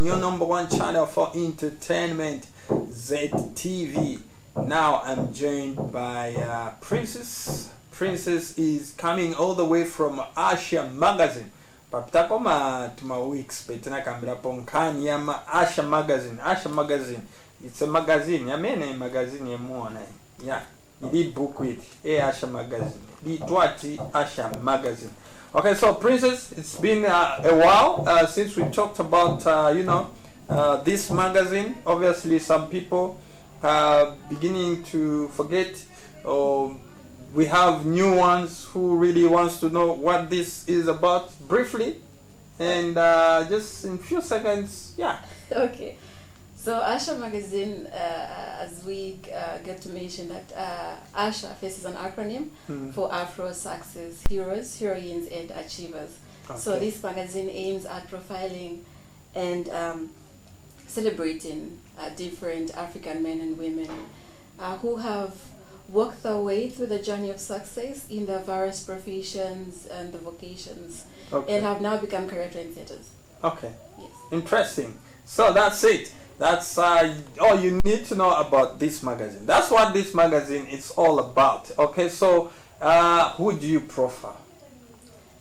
Your number one channel for entertainment, ZED TV. Now I'm joined by Princess. Princess is coming all the way from Asia Magazine. Papitakoma to my weeks, Petina Kambira Ponkani Yama Asia Magazine. Asia Magazine. It's a magazine. Yamene magazine yemwana. Yeah. You did book with Asia Magazine. The Twati Asia Magazine. Okay, so Princess, it's been a while since we talked about this magazine. Obviously, some people are beginning to forget, or we have new ones who really wants to know what this is about briefly, and just in a few seconds, yeah. Okay. So Asha Magazine, as we get to mention that Asha faces an acronym for Afro Success Heroes, Heroines and Achievers. Okay. So this magazine aims at profiling and celebrating different African men and women who have worked their way through the journey of success in their various professions and the vocations, okay, and have now become career trendsetters. Okay. Yes. Interesting. So that's it. That's all you need to know about this magazine. That's what this magazine is all about. Okay, so who do you profile?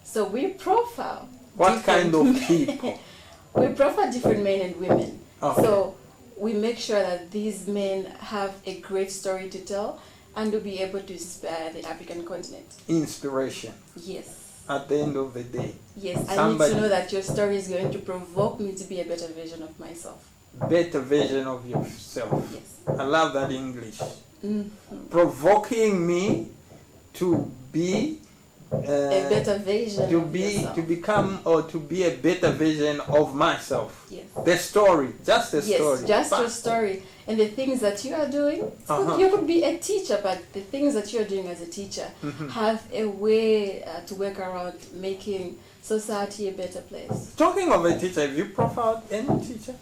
So we profile what kind of people? We profile different men and women. Okay. So we make sure that these men have a great story to tell and will be able to inspire the African continent. Inspiration. Yes. At the end of the day. Yes, I need to know that your story is going to provoke me to be a better version of myself. Better version of yourself. Yes. I love that English. Provoking me to be a better version to become or to be a better version of myself. Yes. The story, just the story. Yes, just your story and the things that you are doing. You could be a teacher, but the things that you are doing as a teacher have a way to work around making society a better place. Talking of a teacher, have you profiled any teacher?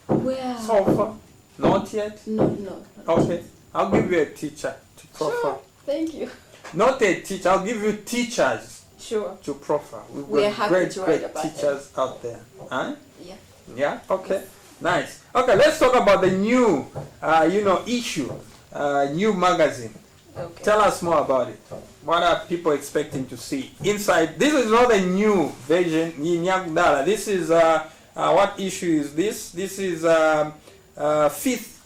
Well, so far, not yet. No. Okay, I'll give you a teacher to profile. Sure. Thank you. Not a teacher. I'll give you teachers. Sure. To profile. We are happy to write great about teachers out there. Huh? Yeah. Yeah. Okay. Nice. Okay. Let's talk about the new, issue, new magazine. Okay. Tell us more about it. What are people expecting to see inside? This is not a new version. This is what issue is this? This is 5th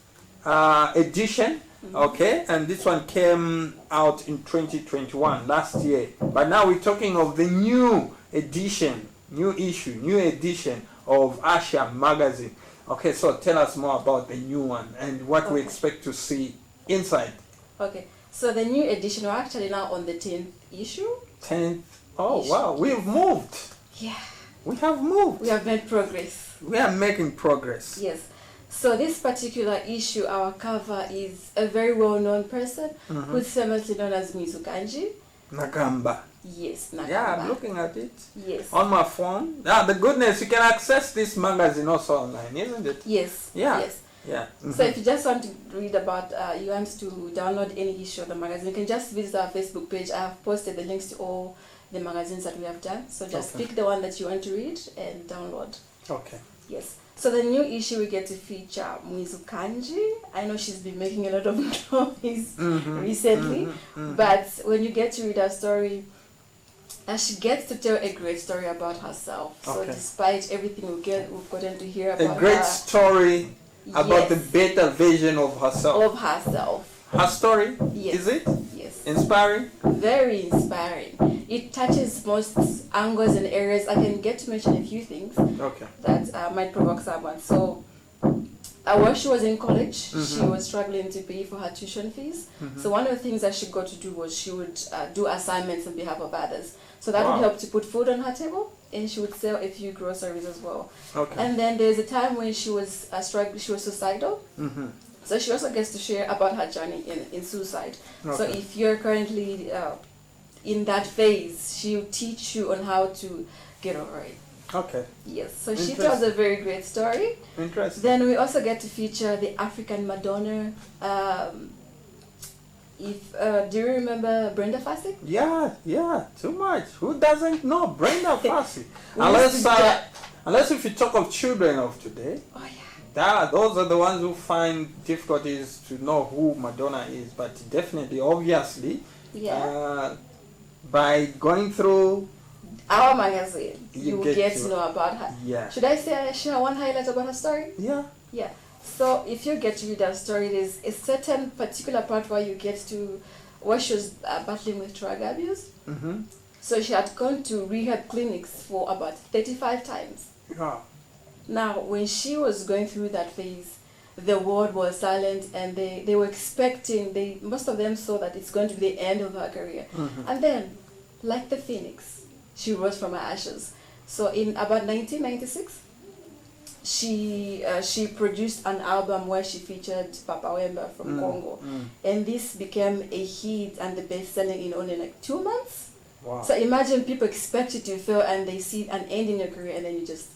edition. Okay, and this one came out in 2021, last year. But now we're talking of the new edition, new edition of Asia Magazine. Okay, so tell us more about the new one and what we expect to see inside. Okay, so the new edition, we're actually now on the 10th issue. 10th? Oh, issue. Wow, we've moved. Yeah. We have moved. We have made progress. We are making progress. Yes. So this particular issue, our cover is a very well-known person who's famously known as Mizukanji. Nakamba. Yes, Nakamba. Yeah, I'm looking at it. Yes. On my phone. Yeah, the goodness, you can access this magazine also online, isn't it? Yes. Yeah. Yes. Yeah. So if you just want to read about, you want to download any issue of the magazine, you can just visit our Facebook page. I have posted the links to all the magazines that we have done. So just pick the one that you want to read and download. Okay. Yes. So the new issue we get to feature Mizukanji. I know she's been making a lot of noise recently, but when you get to read her story, she gets to tell a great story about herself. Okay. So despite everything we've gotten to hear about a great story about the better version of herself. Her story? Yes. Is it? Yes. Inspiring? Very inspiring. It touches most angles and areas. I can get to mention a few things that might provoke someone. So, while she was in college, she was struggling to pay for her tuition fees. So one of the things that she got to do was she would do assignments on behalf of others. So that would help to put food on her table, and she would sell a few groceries as well. Okay. And then there's a time when she was struggling. She was suicidal. So she also gets to share about her journey in suicide. Okay. So if you're currently in that phase, she'll teach you on how to get over it. Okay. Yes. So she tells a very great story. Interesting. Then we also get to feature the African Madonna. Do you remember Brenda Fassie? Yeah, too much. Who doesn't know Brenda Fassie? Unless if you talk of children of today, Oh yeah. those are the ones who find difficulties to know who Madonna is. But definitely, obviously, by going through our magazine, you get to know about her. Yeah. Should I share one highlight about her story? Yeah. Yeah. So if you get to read her story, there's a certain particular part where you get to where she was battling with drug abuse. Mm-hmm. So she had gone to rehab clinics for about 35 times. Yeah. Now, when she was going through that phase, the world was silent, and they were expecting, most of them saw that it's going to be the end of her career. Mm-hmm. And then, like the phoenix, she rose from her ashes. So in about 1996, she produced an album where she featured Papa Wemba from Congo. And this became a hit and the best-selling in only like 2 months. Wow. So imagine people expect you to fail and they see an end in your career, and then you just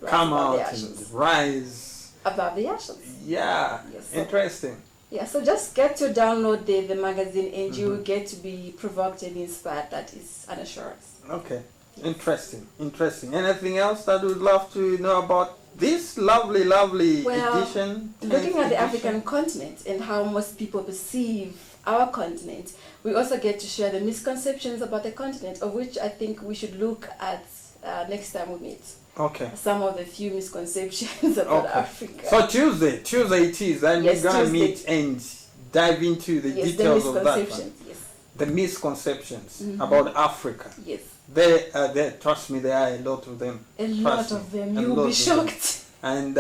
come out and rise above the ashes. Yeah. Yes, so, interesting. Yeah, so just get to download the magazine, and you will get to be provoked and inspired. That is an assurance. Okay. Interesting. Anything else that we'd love to know about this lovely edition? Looking at the African continent and how most people perceive our continent, we also get to share the misconceptions about the continent, of which I think we should look at next time we meet. Okay. Some of the few misconceptions about Africa. So Tuesday it is, and we're gonna meet and dive into the details of that one. The misconceptions about Africa. Yes. There, trust me, there are a lot of them. A lot of them. You will be shocked. And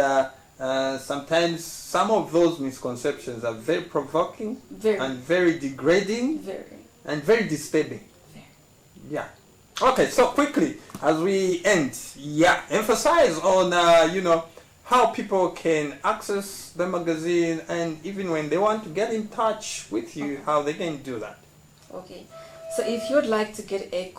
sometimes some of those misconceptions are very provoking, and very degrading, and very disturbing. Yeah. Okay, so quickly as we end, emphasize on how people can access the magazine, and even when they want to get in touch with you, how they can do that. Okay. So if you'd like to get a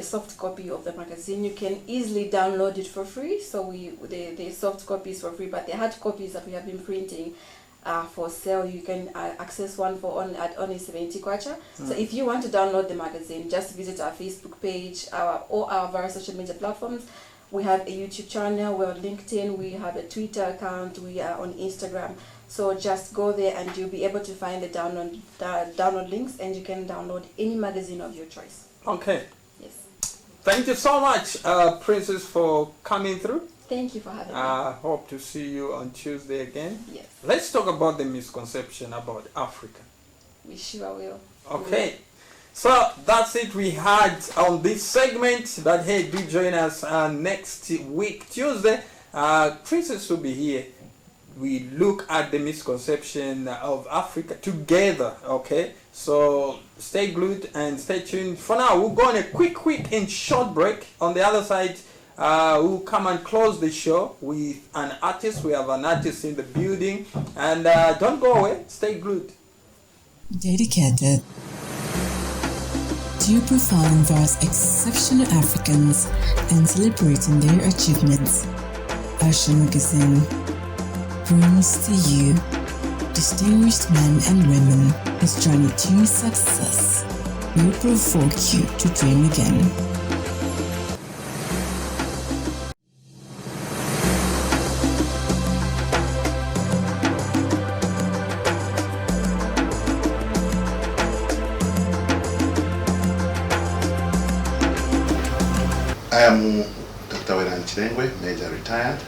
soft copy of the magazine, you can easily download it for free. So the soft copy is for free, but the hard copies that we have been printing for sale, you can access one at only 70 kwacha. So if you want to download the magazine, just visit our Facebook page, or our various social media platforms. We have a YouTube channel, we're on LinkedIn, we have a Twitter account, we are on Instagram. So just go there and you'll be able to find the download links, and you can download any magazine of your choice. Okay. Yes. Thank you so much, Princess, for coming through. Thank you for having me. I hope to see you on Tuesday again. Yes. Let's talk about the misconception about Africa. We sure will. Okay. So that's it we had on this segment. But hey, do join us next week, Tuesday. Princess will be here. We look at the misconception of Africa together, okay? So stay glued and stay tuned. For now, we'll go on a quick and short break. On the other side, we'll come and close the show with an artist. We have an artist in the building. And don't go away. Stay glued. Dedicated to profound various exceptional Africans and celebrating their achievements, Asha Magazine brings to you distinguished men and women whose journey to success will provoke you to dream again. I am Dr. Wenan Chirengwe, Major retired.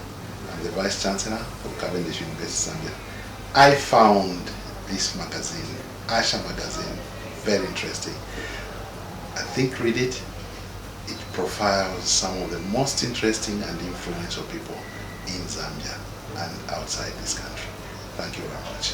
I'm the Vice Chancellor of Cavendish University, Zambia. I found this magazine, Asha Magazine, very interesting. I think read it. It profiles some of the most interesting and influential people in Zambia and outside this country. Thank you very much.